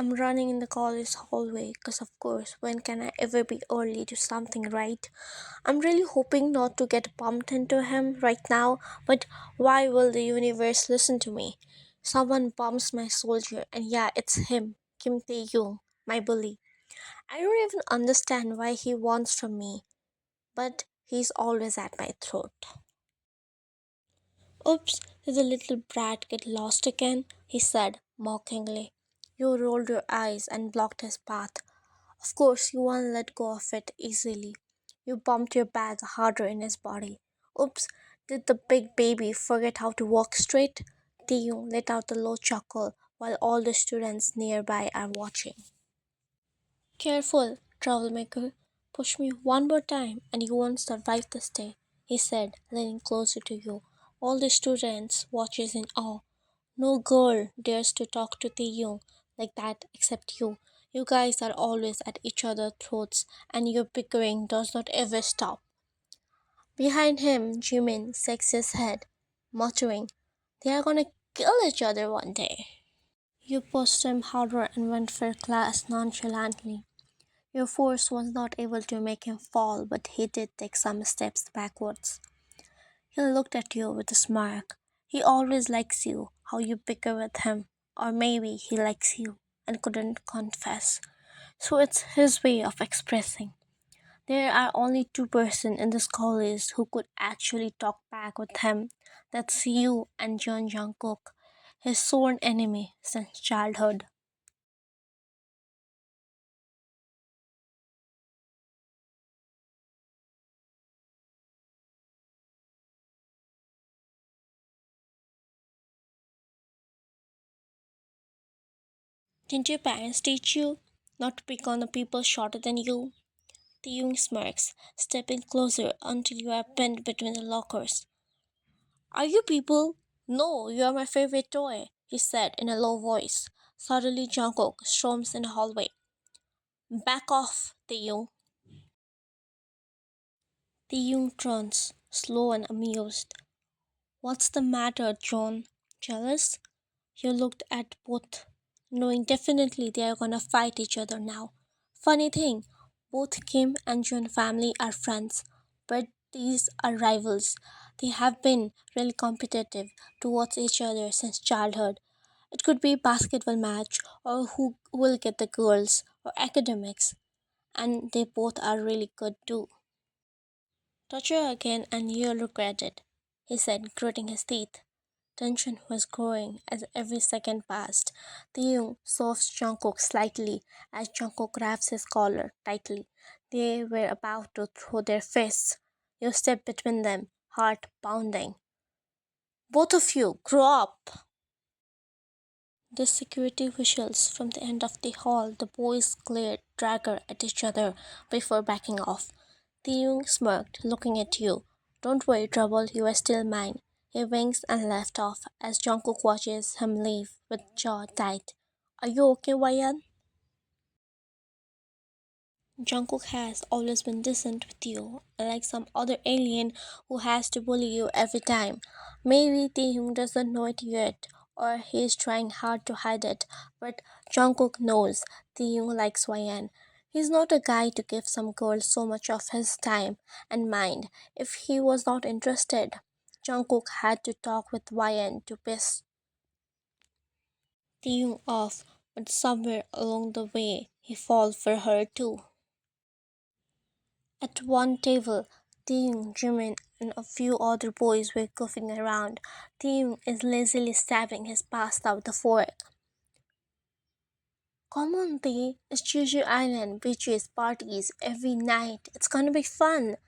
I'm running in the college hallway because, of course, when can I ever be early to something, right? I'm really hoping not to get bumped into him right now, but why will the universe listen to me? Someone bumps my soldier, and yeah, it's him, Kim Tae-young, my bully. I don't even understand why he wants from me, but he's always at my throat. Oops, did the little brat get lost again? He said mockingly. You rolled your eyes and blocked his path. Of course, you won't let go of it easily. You bumped your bag harder in his body. Oops, did the big baby forget how to walk straight? Taeyong let out a low chuckle while all the students nearby are watching. Careful, troublemaker. Push me one more time and you won't survive this day, he said, leaning closer to you. All the students watches in awe. No girl dares to talk to Taehyung like that except you. You guys are always at each other's throats and your bickering does not ever stop. Behind him, Jimin shakes his head, muttering, they are gonna kill each other one day. You pushed him harder and went for class nonchalantly. Your force was not able to make him fall, but he did take some steps backwards. He looked at you with a smirk. He always likes you, how you bicker with him. Or maybe he likes you and couldn't confess. So it's his way of expressing. There are only two persons in this college who could actually talk back with him. That's you and John Jungkook, his sworn enemy since childhood. Didn't your parents teach you not to pick on the people shorter than you? Taeyong smirks, stepping closer until you are pinned between the lockers. Are you people? No, you are my favorite toy, he said in a low voice. Suddenly Jungkook storms in the hallway. Back off, Taeyong. Taeyong turns, slow and amused. What's the matter, John? Jealous? You looked at both, knowing definitely they are gonna fight each other now. Funny thing, both Kim and Jun family are friends, but these are rivals. They have been really competitive towards each other since childhood. It could be basketball match or who will get the girls or academics, and they both are really good too. Touch her again and you'll regret it, he said, gritting his teeth. Tension was growing as every second passed. Taeyong softens Jungkook slightly as Jungkook grabs his collar tightly. They were about to throw their fists. You stepped between them, heart pounding. Both of you, grow up! The security visuals from the end of the hall, the boys glared dagger at each other before backing off. Taeyong smirked, looking at you. Don't worry, Trouble, you are still mine. He winks and left off as Jungkook watches him leave with jaw tight. Are you okay, Wayan? Jungkook has always been decent with you, unlike some other alien who has to bully you every time. Maybe Taehyung doesn't know it yet, or he's trying hard to hide it, but Jungkook knows Taehyung likes YN. He's not a guy to give some girl so much of his time and mind if he was not interested. Jungkook had to talk with YN to piss Taehyung off, but somewhere along the way he fall for her too. At one table, Taehyung, Jimin, and a few other boys were goofing around. Taehyung is lazily stabbing his pasta with a fork. Come on, Tae. It's Jeju Island, beaches, parties, every night. It's gonna be fun.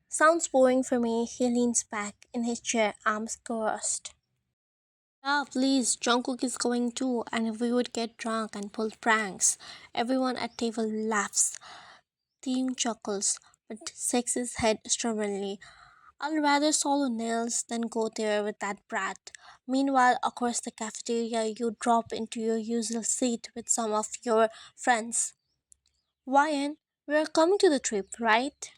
Sounds boring for me. He leans back in his chair, arms crossed. Yeah, please. Jungkook is going too, and we would get drunk and pull pranks. Everyone at table laughs. Taehyung chuckles, but shakes his head stubbornly. I'll rather solo nails than go there with that brat. Meanwhile, across the cafeteria, you drop into your usual seat with some of your friends. Ryan, we're coming to the trip, right?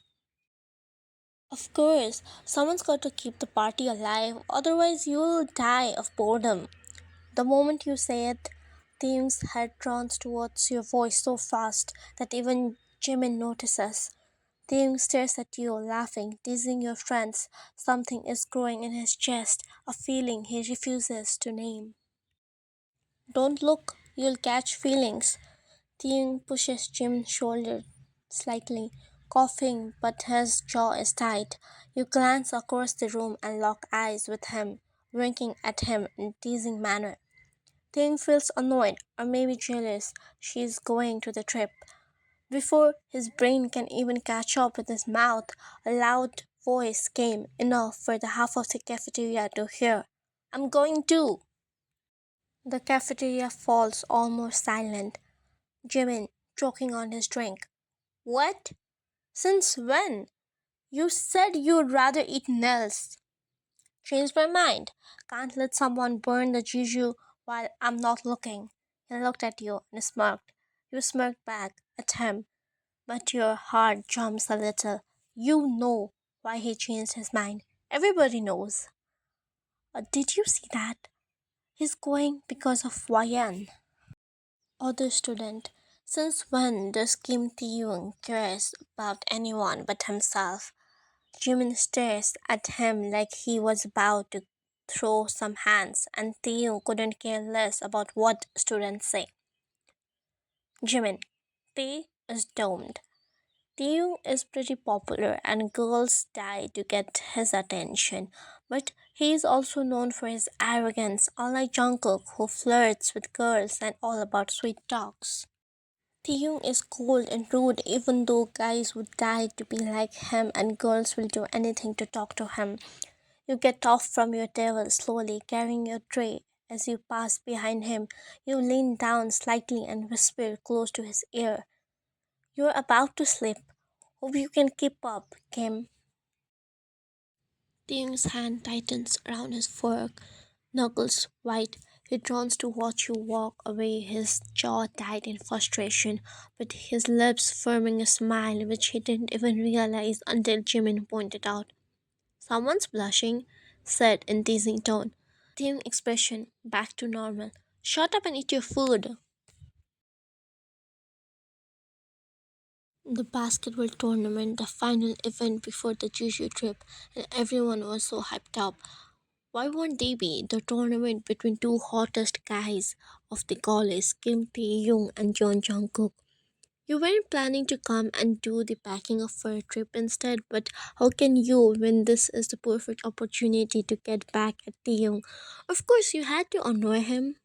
Of course, someone's got to keep the party alive, otherwise, you'll die of boredom. The moment you say it, Taehyung's head turns towards your voice so fast that even Jimin notices. Taehyung stares at you, laughing, teasing your friends. Something is growing in his chest, a feeling he refuses to name. Don't look, you'll catch feelings. Taehyung pushes Jimin's shoulder slightly, coughing, but his jaw is tight. You glance across the room and lock eyes with him, winking at him in teasing manner. Taehyung feels annoyed or maybe jealous she's going to the trip. Before his brain can even catch up with his mouth, a loud voice came, enough for the half of the cafeteria to hear. I'm going too! The cafeteria falls almost silent. Jimin, choking on his drink. What? Since when? You said you'd rather eat nails. Changed my mind. Can't let someone burn the Jeju while I'm not looking. He looked at you and smirked. You smirked back at him, but your heart jumps a little. You know why he changed his mind. Everybody knows. Did you see that? He's going because of YN. Other student. Since when does Kim Tae-young cares about anyone but himself? Jimin stares at him like he was about to throw some hands, and Tae-young couldn't care less about what students say. Jimin. Tae is doomed. Taehyung is pretty popular and girls die to get his attention, but he is also known for his arrogance, unlike Jungkook who flirts with girls and all about sweet talks. Taehyung is cold and rude even though guys would die to be like him and girls will do anything to talk to him. You get off from your table slowly, carrying your tray. As you pass behind him, you lean down slightly and whisper close to his ear. You're about to sleep. Hope you can keep up, Kim. Taehyung's hand tightens around his fork, knuckles white. He turns to watch you walk away, his jaw tight in frustration, but his lips forming a smile which he didn't even realize until Jimin pointed out. Someone's blushing, said in teasing tone. Taehyung expression back to normal. Shut up and eat your food. The basketball tournament, the final event before the Jeju trip, and everyone was so hyped up. Why won't they be? The tournament between two hottest guys of the college, Kim Tae-young and John Jungkook. You weren't planning to come and do the packing up for a trip instead, but how can you when this is the perfect opportunity to get back at Taehyung? Of course, you had to annoy him.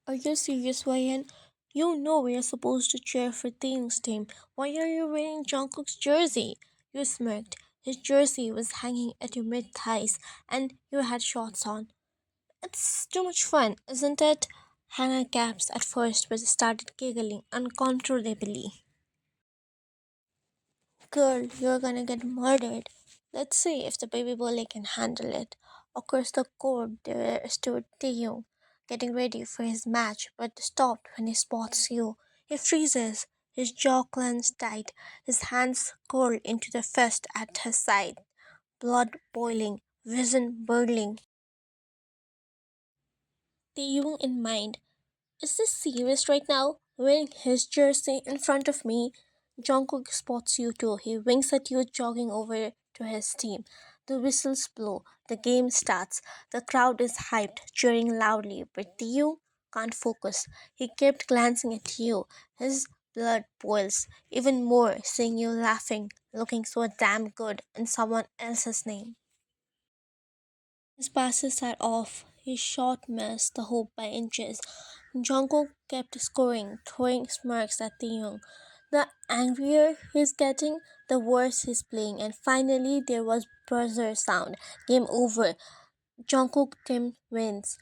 Are you serious, Ryan? You know we are supposed to cheer for Taehyung's team. Why are you wearing Jungkook's jersey? You smirked. His jersey was hanging at your mid thighs, and you had shorts on. It's too much fun, isn't it? Hannah gasped at first but started giggling uncontrollably. Girl, you're gonna get murdered. Let's see if the baby bully can handle it. Across the court there stood Taehyung, getting ready for his match, but stopped when he spots you. He freezes, his jaw clenched tight, his hands curled into the fist at his side, blood boiling, vision burning. Taehyung in mind. Is this serious right now? Wearing his jersey in front of me? Jungkook spots you too. He winks at you, jogging over to his team. The whistles blow. The game starts. The crowd is hyped, cheering loudly, but Taehyung can't focus. He kept glancing at you. His blood boils even more, seeing you laughing, looking so damn good in someone else's name. His passes are off. His shot missed the hoop by inches. Jungkook kept scoring, throwing smirks at Taehyung. The angrier he's getting, the worse he's playing. And finally, there was buzzer sound. Game over. Jungkook team wins.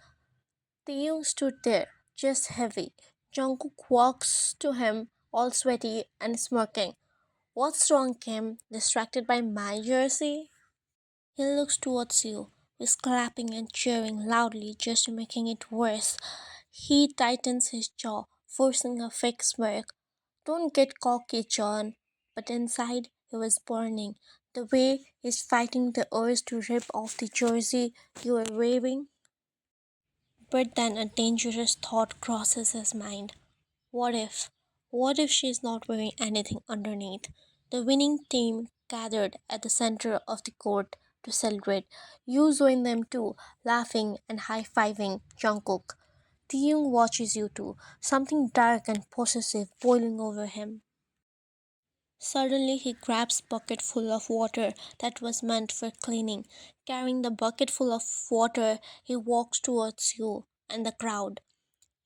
Taehyung stood there, just heavy. Jungkook walks to him, all sweaty and smirking. What's wrong, Kim? Distracted by my jersey? He looks towards you, is clapping and cheering loudly, just making it worse. He tightens his jaw, forcing a fake smirk. Don't get cocky, John. But inside, he was burning. The way he's fighting the urge to rip off the jersey you were wearing. But then a dangerous thought crosses his mind. What if? What if she's not wearing anything underneath? The winning team gathered at the center of the court to celebrate. You join them too, laughing and high fiving Jungkook. Taehyung watches you too, something dark and possessive boiling over him. Suddenly he grabs bucket full of water that was meant for cleaning. Carrying the bucket full of water, he walks towards you and the crowd.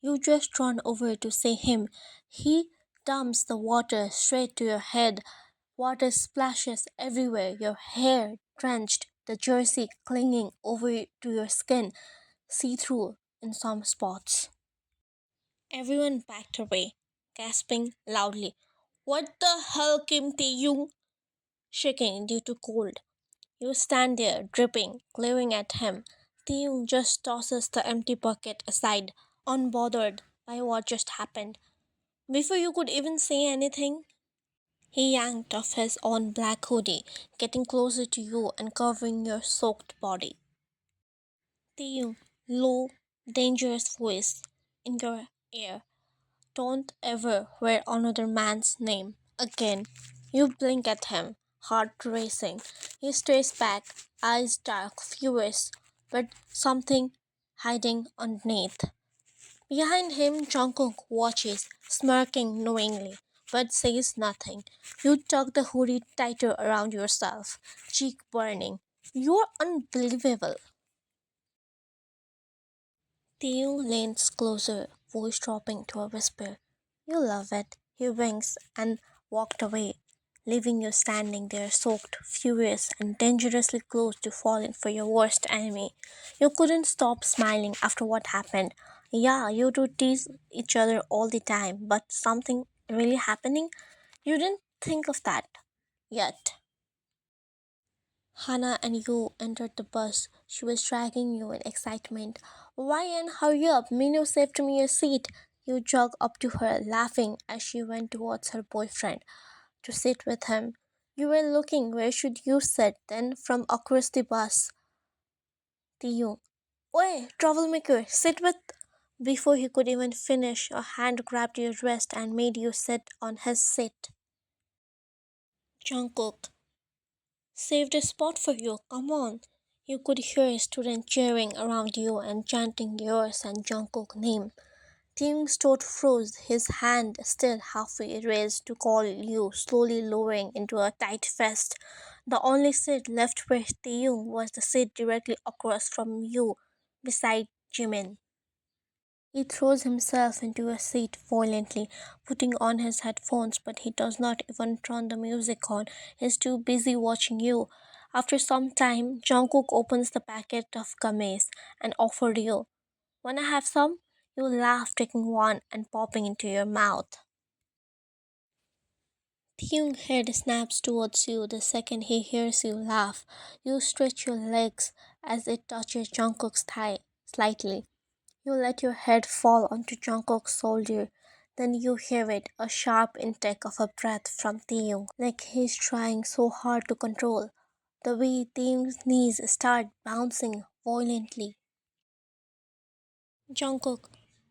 You just run over to see him. He dumps the water straight to your head. Water splashes everywhere, your hair drenched, the jersey clinging over to your skin, see through in some spots. Everyone backed away, gasping loudly. What the hell, Kim Tae-young? Shaking due to cold. You stand there, dripping, glaring at him. Tae-young just tosses the empty bucket aside, unbothered by what just happened. Before you could even say anything, he yanked off his own black hoodie, getting closer to you and covering your soaked body. Taehyung, low, dangerous voice in your ear. Don't ever wear another man's name again. You blink at him, heart racing. He stares back, eyes dark, furious, but something hiding underneath. Behind him, Jungkook watches, smirking knowingly, but says nothing. You tug the hoodie tighter around yourself, cheek burning. You're unbelievable. Theo leans closer, voice dropping to a whisper. You love it. He winks and walked away, leaving you standing there soaked, furious, and dangerously close to falling for your worst enemy. You couldn't stop smiling after what happened. Yeah, you two tease each other all the time, but something really happening? You didn't think of that yet. Hannah and you entered the bus. She was dragging you in excitement. Ryan, hurry up! Mino saved me a seat. You jog up to her, laughing as she went towards her boyfriend to sit with him. You were looking where should you sit, then from across the bus, Taehyung. Oi, troublemaker, sit with. Before he could even finish, a hand grabbed your wrist and made you sit on his seat. Jungkook, saved a spot for you, come on. You could hear a student cheering around you and chanting yours and Jungkook's name. Tim's throat froze, his hand still halfway raised to call you, slowly lowering into a tight fist. The only seat left where Taeyong was the seat directly across from you, beside Jimin. He throws himself into a seat violently, putting on his headphones, but he does not even turn the music on. He's too busy watching you. After some time, Jungkook opens the packet of gummies and offers you. Wanna have some? You laugh, taking one and popping into your mouth. Taehyung's head snaps towards you the second he hears you laugh. You stretch your legs as it touches Jungkook's thigh slightly. You let your head fall onto Jungkook's shoulder. Then you hear it, a sharp intake of a breath from Taehyung, like he's trying so hard to control. The way Taehyung's knees start bouncing violently. Jungkook,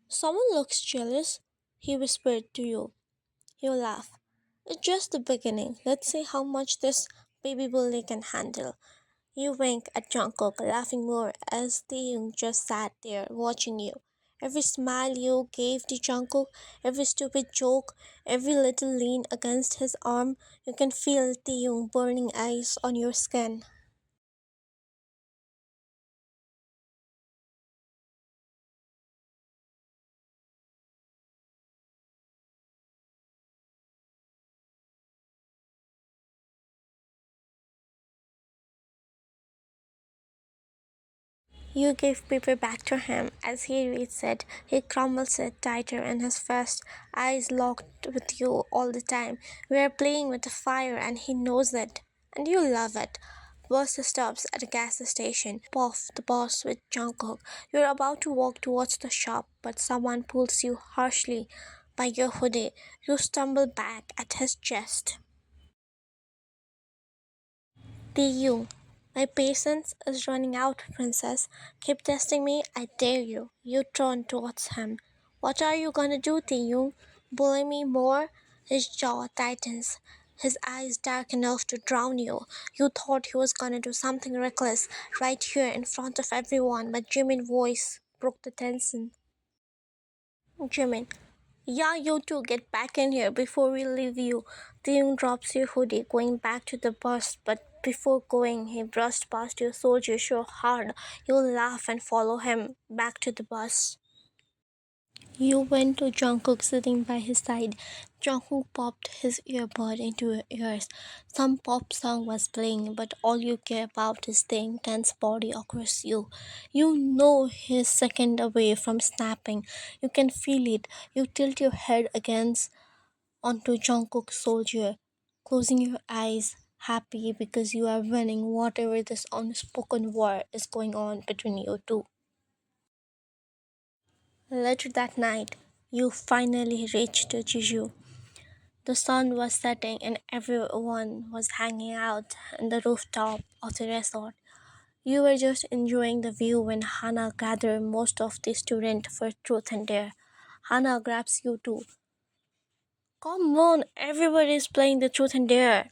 someone looks jealous, he whispered to you. You laugh. It's just the beginning. Let's see how much this baby bully can handle. You wink at Jungkook, laughing more as Taehyung just sat there watching you. Every smile you gave to Jungkook, every stupid joke, every little lean against his arm, you can feel Taehyung burning ice on your skin. You give paper back to him. As he reads it, he crumbles it tighter in his fist, eyes locked with you all the time. We are playing with the fire and he knows it. And you love it. Bus stops at a gas station. Off the bus with Jungkook. You're about to walk towards the shop, but someone pulls you harshly by your hoodie. You stumble back at his chest. Taehyung. My patience is running out, princess. Keep testing me, I dare you. You turn towards him. What are you gonna do, Taehyung? Bully me more? His jaw tightens. His eyes dark enough to drown you. You thought he was gonna do something reckless right here in front of everyone, but Jimin's voice broke the tension. Jimin, yeah, you two get back in here before we leave you. Taehyung drops your hoodie, going back to the bus, but before going, he brushed past your soldier so hard you'll laugh and follow him back to the bus. You went to Jungkook sitting by his side. Jungkook popped his earbud into your ears. Some pop song was playing, but all you care about is the intense body across you. You know he's second away from snapping. You can feel it. You tilt your head against onto Jungkook's soldier, closing your eyes, happy because you are winning whatever this unspoken war is going on between you two. Later that night, you finally reached Jeju. The sun was setting and everyone was hanging out on the rooftop of the resort. You were just enjoying the view when Hana gathered most of the students for Truth and Dare. Hana grabs you too. Come on, everybody is playing the Truth and Dare.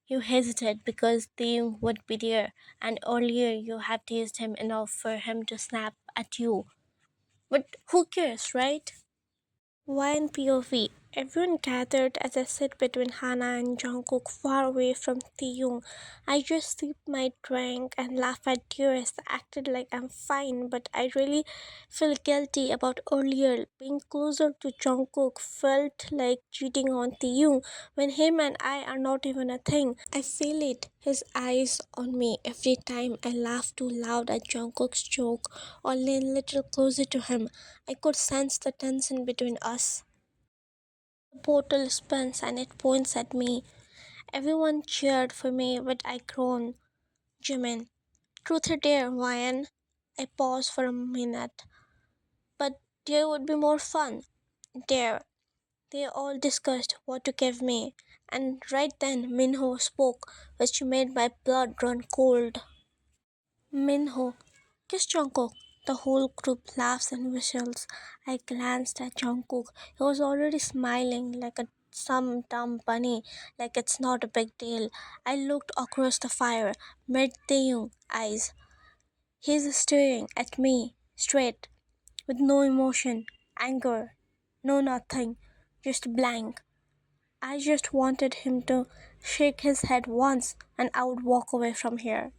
You hesitated because Taehyung would be there, and earlier you had teased him enough for him to snap at you. But who cares, right? Why in POV? Everyone gathered as I sit between Hana and Jungkook far away from Taehyung. I just sip my drink and laugh at tears, acted like I'm fine, but I really feel guilty about earlier. Being closer to Jungkook felt like cheating on Taehyung when him and I are not even a thing. I feel it, his eyes on me every time I laugh too loud at Jungkook's joke or lean a little closer to him. I could sense the tension between us. The portal spins and it points at me. Everyone cheered for me, but I groan. Jimin, truth or dare, Ryan? I pause for a minute. But dare would be more fun. Dare. They all discussed what to give me. And right then Minho spoke, which made my blood run cold. Minho, kiss Jungkook. The whole group laughs and whistles. I glanced at Jungkook. He was already smiling like some dumb bunny, like it's not a big deal. I looked across the fire, met Taehyung eyes. He's staring at me, straight, with no emotion, anger, no nothing, just blank. I just wanted him to shake his head once and I would walk away from here.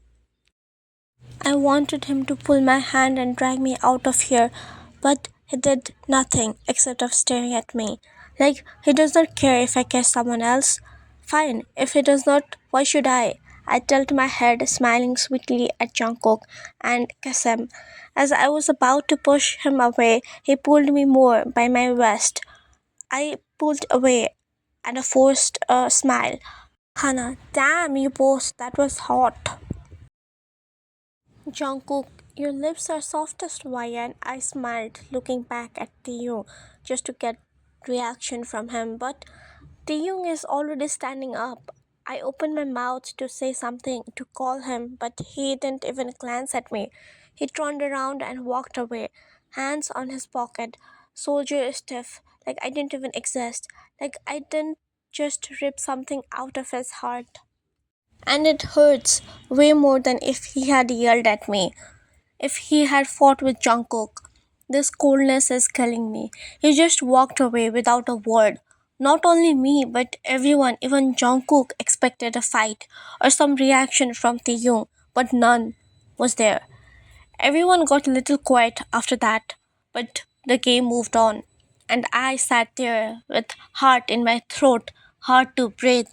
I wanted him to pull my hand and drag me out of here, but he did nothing except of staring at me. Like he does not care if I kiss someone else. Fine, if he does not, why should I? I tilted my head, smiling sweetly at Jungkook, and kiss him. As I was about to push him away, he pulled me more by my waist. I pulled away and a forced a smile. Hannah, damn you both, that was hot. Jungkook, your lips are softest, Ryan. I smiled, looking back at Taehyung just to get reaction from him, but Taehyung is already standing up. I opened my mouth to say something, to call him, but he didn't even glance at me. He turned around and walked away, hands on his pocket, soldier stiff, like I didn't even exist, like I didn't just rip something out of his heart. And it hurts way more than if he had yelled at me. If he had fought with Jungkook. This coldness is killing me. He just walked away without a word. Not only me, but everyone, even Jungkook, expected a fight or some reaction from Taehyung, but none was there. Everyone got a little quiet after that, but the game moved on, and I sat there with heart in my throat, hard to breathe.